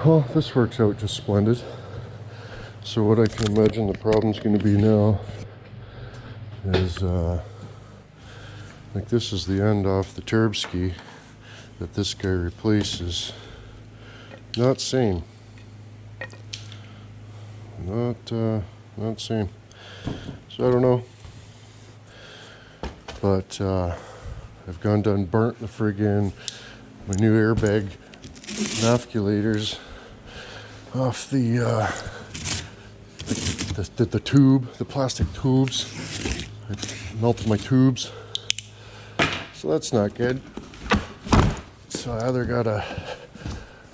Well, this works out just splendid. So what I can imagine the problem's going to be now is like this is the end off the turb ski that this guy replaces. Not same. Not same. So I don't know. But I've gone done burnt the friggin' my new airbag navculators off the tube, the plastic tubes. I melted my tubes. So that's not good. So I either gotta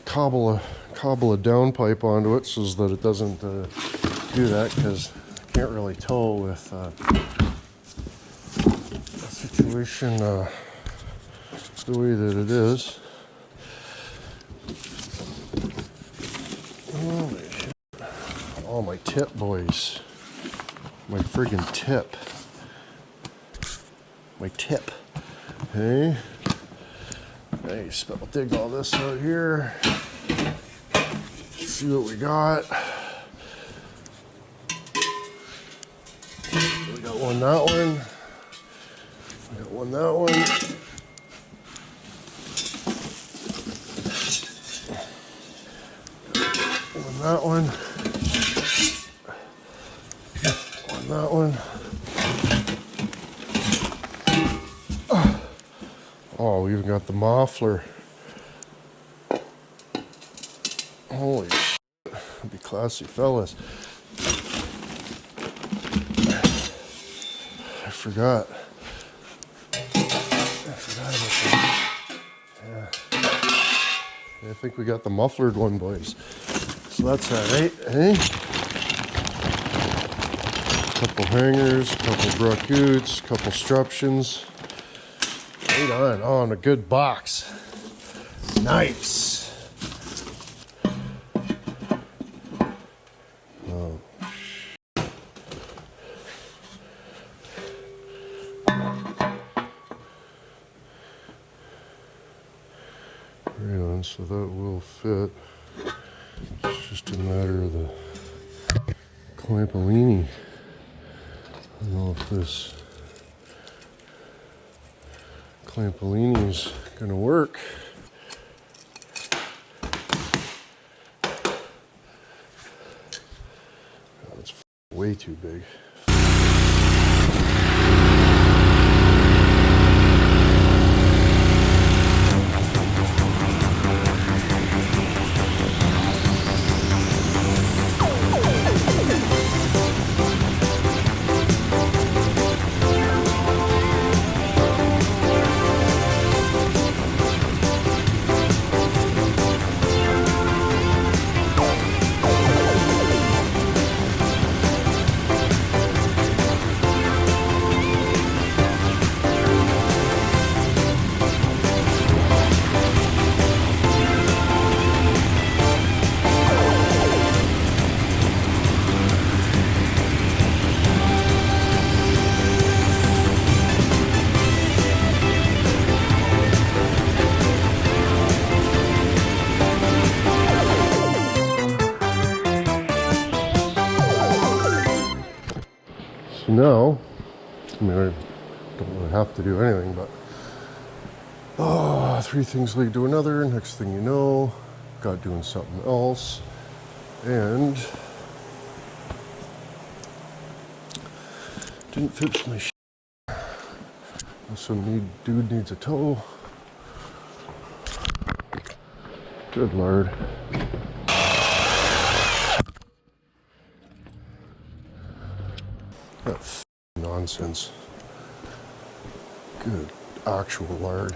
cobble a downpipe onto it so that it doesn't do that, because I can't really tow with the situation the way that it is. Holy shit. Oh, my tip, boys. My friggin' tip. My tip. Hey. Nice, but we'll dig all this out here. See what we got. We got one that one. We got one that one. One that one. One that one. Oh, we even got the muffler. Holy shit. That'd be classy, fellas. I forgot about that. Yeah. I think we got the mufflered one, boys. So that's that, right? Eh? Couple hangers, couple bracutes, couple struptions. Right on. Oh, and a good box. Nice. Oh. Right on, so that will fit. It's just a matter of the clampolini. I don't know if this clampolini's gonna work. Oh, it's way too big. So now, I mean, I don't really have to do anything, but three things lead to another. Next thing you know, got doing something else, and didn't fix my shit. Some dude needs a tow. Good Lord. That nonsense. Good actual lard.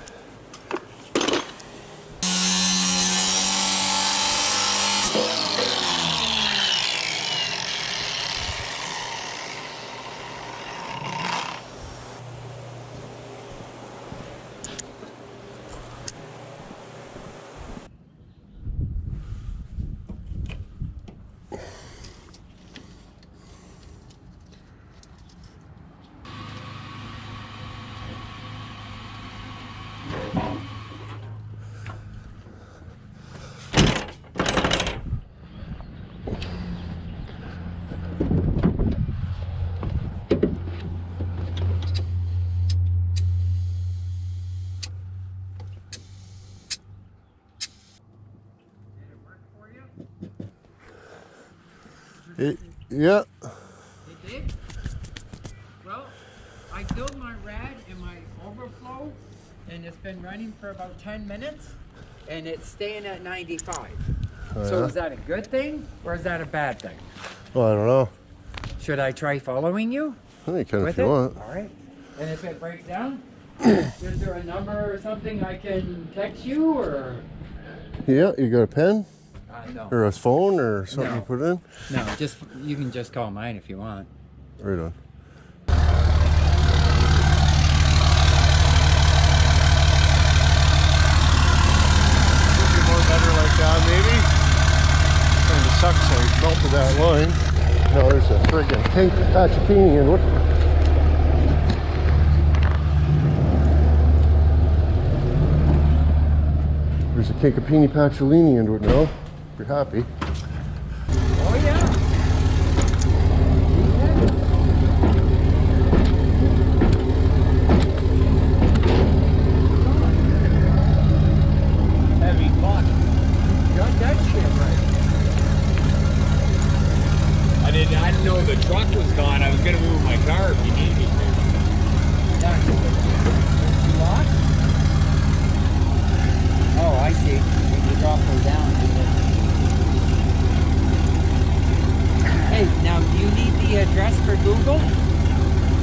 Yeah. It did? Well, I filled my rad and my overflow, and it's been running for about 10 minutes, and it's staying at 95. Oh, So yeah? is that a good thing, or is that a bad thing? Well, I don't know. Should I try following you? I think you can if with you it? want. All right. And if it breaks down, is there a number or something I can text you, or? Yeah, you got a pen? No. Or a phone or something No. you put in? No, just, you can just call mine if you want. Right on. Could be more better like that, maybe. Kind of sucks I melted that line. Now there's a friggin' pink patch of peony in it. There's a Kinkapini patchoulini into it now. If you're happy. Oh yeah. Heavy fuck. Got that shit right. I didn't know the truck was gone. I was gonna move my car if you need me to. Yeah. You lost? Oh, I see. When you drop her down. Hey, now do you need the address for Google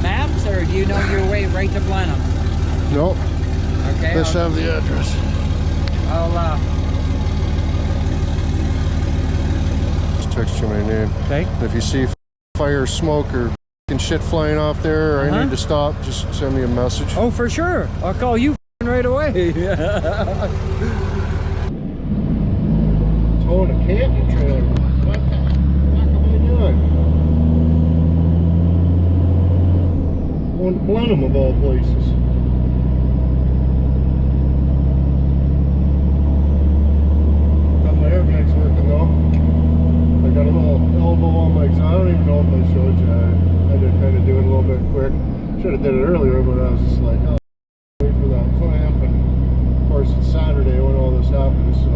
Maps, or do you know your way right to Blenheim? Nope. Okay. Let's have the address. I'll Just text you my name. Okay. If you see fire, smoke, or f***ing shit flying off there, or I need to stop, just send me a message. Oh, for sure. I'll call you right away. Towing a camping trailer. What the fuck am I doing? Going to Blenheim of all places. Got my airbags working though. I got a little elbow on my, I don't even know if I showed you. I did kind of do it a little bit quick. Should have did it earlier, but I was just like, oh, wait for that clamp. And of course it's Saturday when all this happens, so.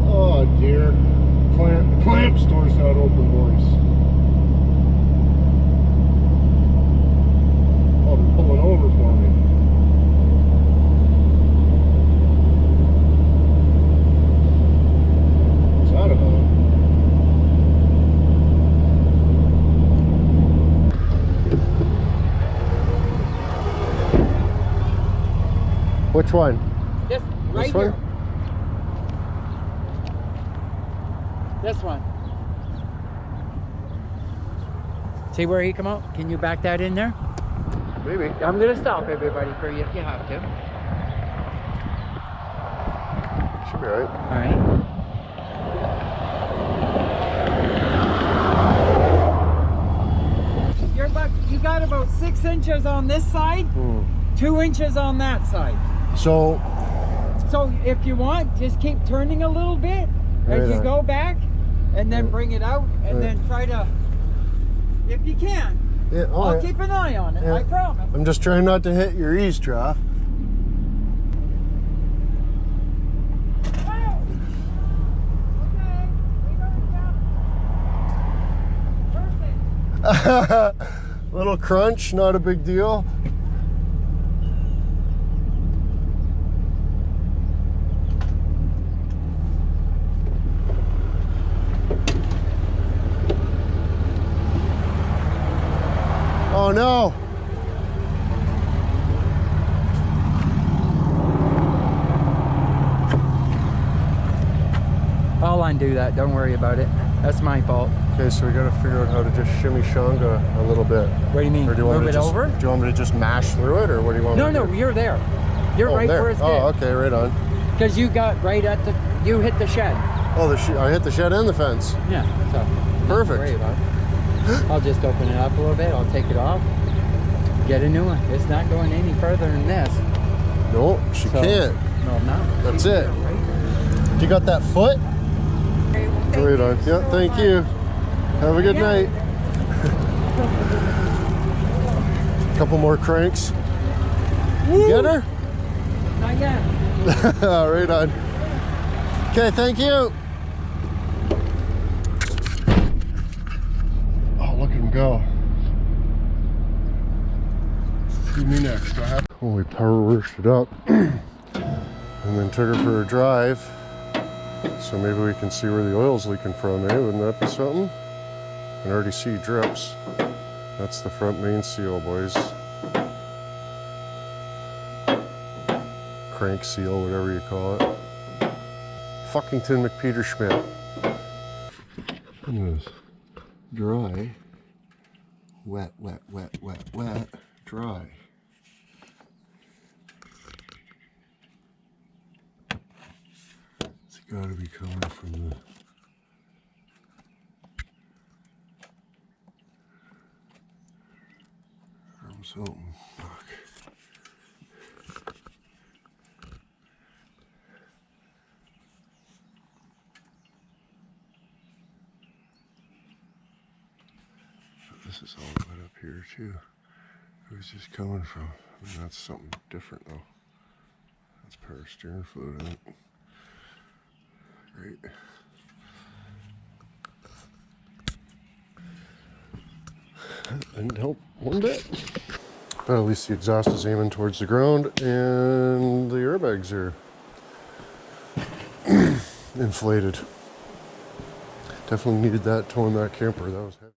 Oh dear. The clamp store's not open, boys. Oh, they're pulling over for me. What's that about? Which one? This right This one? here. This one. See where he come out? Can you back that in there? Maybe. I'm gonna stop everybody for you if you have to. Should be alright. All right. You got about 6 inches on this side, 2 inches on that side. So if you want, just keep turning a little bit as you go back, and then bring it out, and then try to, if you can. yeah, I'll keep an eye on it, I promise. I'm just trying not to hit your eaves trough. Wow. Okay, we got it down. Perfect. Little crunch, not a big deal. Oh no! I'll undo that, don't worry about it. That's my fault. Okay, so we gotta figure out how to just shimmy shanga a little bit. What do you mean? Or do you want Move me it to just, over? Do you want me to just mash through it, or what do you want No, me to no, do? you're there. You're right there. where it's Oh, okay, right on. Because you got right at the, you hit the shed. Oh, I hit the shed and the fence. Yeah, so. nothing to Perfect. worry about. I'll just open it up a little bit, I'll take it off, get a new one. It's not going any further than this. No, she So- can't. No, no. That's She's it. right. You got that foot? Okay, well, thank Right you on. Yeah, so thank much. you. Have a good Yeah. night. Couple more cranks. You get her? Not yet. Right on. Okay, thank you. go. Who me next? Well, we power washed it up and then took her for a drive. So maybe we can see where the oil's leaking from, eh? Wouldn't that be something? I can already see drips. That's the front main seal, boys. Crank seal, whatever you call it. Fuckington McPeter Schmidt. Look at this. Dry. Wet, wet, wet, wet, wet. Dry. It's gotta be coming from the something. Fuck. This is all wet up here too. Where's this coming from? I mean, that's something different though. That's power steering fluid in it. Great. Didn't help one bit. But at least the exhaust is aiming towards the ground and the airbags are inflated. Definitely needed that towing that camper. That was heavy.